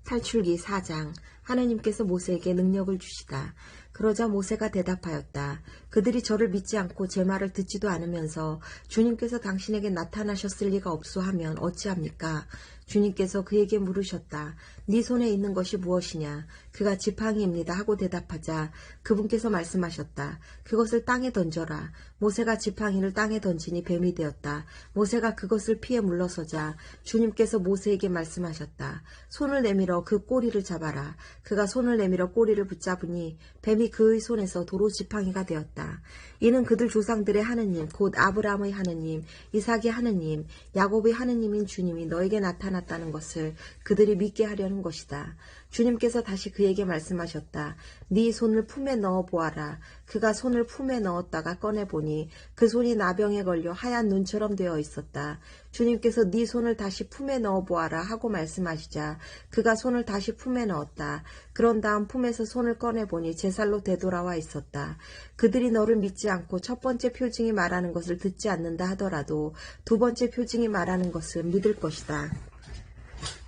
탈출기 4장. 하나님께서 모세에게 능력을 주시다. 그러자 모세가 대답하였다. 그들이 저를 믿지 않고 제 말을 듣지도 않으면서 주님께서 당신에게 나타나셨을 리가 없소 하면 어찌합니까? 주님께서 그에게 물으셨다. 네 손에 있는 것이 무엇이냐? 그가 지팡이입니다 하고 대답하자 그분께서 말씀하셨다. 그것을 땅에 던져라. 모세가 지팡이를 땅에 던지니 뱀이 되었다. 모세가 그것을 피해 물러서자 주님께서 모세에게 말씀하셨다. 손을 내밀어 그 꼬리를 잡아라. 그가 손을 내밀어 꼬리를 붙잡으니 뱀이 그의 손에서 도로 지팡이가 되었다. 이는 그들 조상들의 하느님 곧 아브라함의 하느님 이삭의 하느님 야곱의 하느님인 주님이 너에게 나타났다는 것을 그들이 믿게 하려는 것이다. 주님께서 다시 그에게 말씀하셨다. 네 손을 품에 넣어 보아라. 그가 손을 품에 넣었다가 꺼내보니 그 손이 나병에 걸려 하얀 눈처럼 되어 있었다. 주님께서 네 손을 다시 품에 넣어 보아라 하고 말씀하시자 그가 손을 다시 품에 넣었다. 그런 다음 품에서 손을 꺼내보니 제 살로 되돌아와 있었다. 그들이 너를 믿지 않고 첫 번째 표징이 말하는 것을 듣지 않는다 하더라도 두 번째 표징이 말하는 것을 믿을 것이다.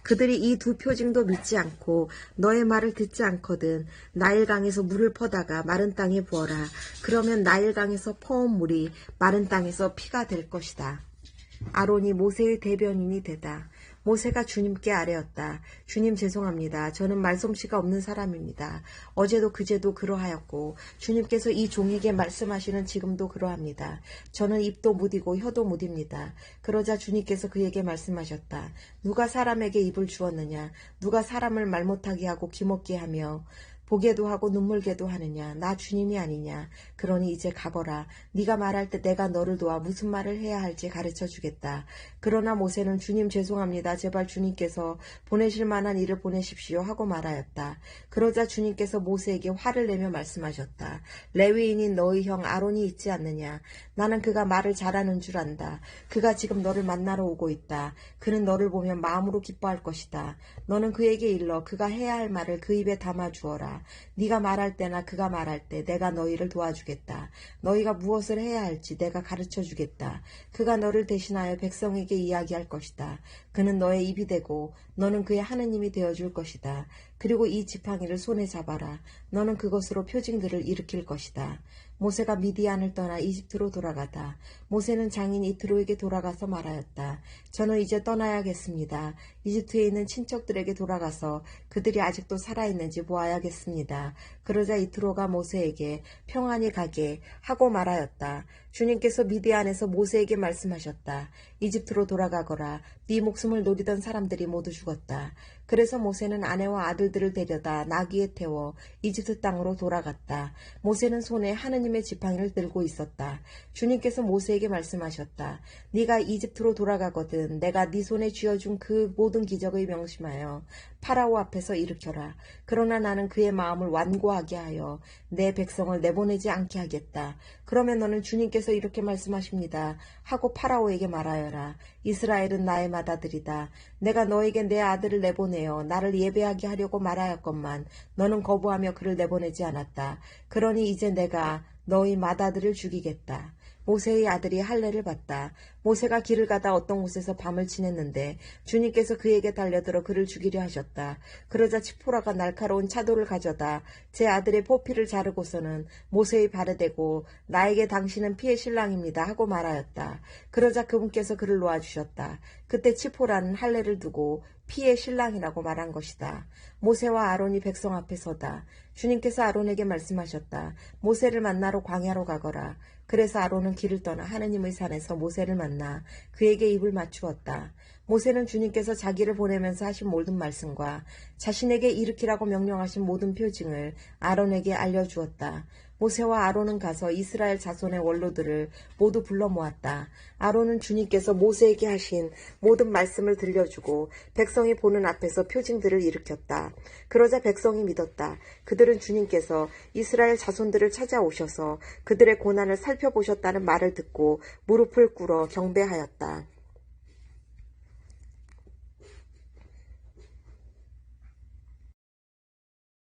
그들이 이 두 표징도 믿지 않고 너의 말을 듣지 않거든 나일강에서 물을 퍼다가 마른 땅에 부어라. 그러면 나일강에서 퍼온 물이 마른 땅에서 피가 될 것이다. 아론이 모세의 대변인이 되다. 모세가 주님께 아뢰었다. 주님 죄송합니다. 저는 말솜씨가 없는 사람입니다. 어제도 그제도 그러하였고 주님께서 이 종에게 말씀하시는 지금도 그러합니다. 저는 입도 무디고 혀도 무딥니다. 그러자 주님께서 그에게 말씀하셨다. 누가 사람에게 입을 주었느냐? 누가 사람을 말 못하게 하고 기먹게 하며 보게도 하고 눈물게도 하느냐? 나 주님이 아니냐? 그러니 이제 가거라. 네가 말할 때 내가 너를 도와 무슨 말을 해야 할지 가르쳐 주겠다. 그러나 모세는 주님 죄송합니다. 제발 주님께서 보내실 만한 일을 보내십시오 하고 말하였다. 그러자 주님께서 모세에게 화를 내며 말씀하셨다. 레위인인 너의 형 아론이 있지 않느냐? 나는 그가 말을 잘하는 줄 안다. 그가 지금 너를 만나러 오고 있다. 그는 너를 보면 마음으로 기뻐할 것이다. 너는 그에게 일러 그가 해야 할 말을 그 입에 담아 주어라. 네가 말할 때나 그가 말할 때 내가 너희를 도와주겠다. 너희가 무엇을 해야 할지 내가 가르쳐 주겠다. 그가 너를 대신하여 백성에게 이야기할 것이다. 그는 너의 입이 되고 너는 그의 하느님이 되어줄 것이다. 그리고 이 지팡이를 손에 잡아라. 너는 그것으로 표징들을 일으킬 것이다. 모세가 미디안을 떠나 이집트로 돌아가다. 모세는 장인 이트로에게 돌아가서 말하였다. 저는 이제 떠나야겠습니다. 이집트에 있는 친척들에게 돌아가서 그들이 아직도 살아있는지 보아야겠습니다. 그러자 이트로가 모세에게 평안히 가게 하고 말하였다. 주님께서 미디안에서 모세에게 말씀하셨다. 이집트로 돌아가거라. 네 목숨을 노리던 사람들이 모두 죽었다. 그래서 모세는 아내와 아들들을 데려다 나귀에 태워 이집트 땅으로 돌아갔다. 모세는 손에 하느님의 지팡이를 들고 있었다. 주님께서 모세에게 말씀하셨다. 네가 이집트로 돌아가거든 내가 네 손에 쥐어준 그 모든 기적의 명심하여 파라오 앞에서 일으켜라. 그러나 나는 그의 마음을 완고하게 하여 내 백성을 내보내지 않게 하겠다. 그러면 너는 주님께서 이렇게 말씀하십니다. 하고 파라오에게 말하여라. 이스라엘은 나의 맏아들이다. 내가 너에게 내 아들을 내보내어 나를 예배하게 하려고 말하였건만 너는 거부하며 그를 내보내지 않았다. 그러니 이제 내가 너희 맏아들을 죽이겠다. 모세의 아들이 할례를 받다. 모세가 길을 가다 어떤 곳에서 밤을 지냈는데 주님께서 그에게 달려들어 그를 죽이려 하셨다. 그러자 치포라가 날카로운 차도를 가져다 제 아들의 포피를 자르고서는 모세의 발에 대고 나에게 당신은 피의 신랑입니다 하고 말하였다. 그러자 그분께서 그를 놓아주셨다. 그때 치포라는 할례를 두고 피의 신랑이라고 말한 것이다. 모세와 아론이 백성 앞에 서다. 주님께서 아론에게 말씀하셨다. 모세를 만나러 광야로 가거라. 그래서 아론은 길을 떠나 하느님의 산에서 모세를 만나 그에게 입을 맞추었다. 모세는 주님께서 자기를 보내면서 하신 모든 말씀과 자신에게 일으키라고 명령하신 모든 표징을 아론에게 알려주었다. 모세와 아론은 가서 이스라엘 자손의 원로들을 모두 불러 모았다. 아론은 주님께서 모세에게 하신 모든 말씀을 들려주고 백성이 보는 앞에서 표징들을 일으켰다. 그러자 백성이 믿었다. 그들은 주님께서 이스라엘 자손들을 찾아오셔서 그들의 고난을 살펴보셨다는 말을 듣고 무릎을 꿇어 경배하였다.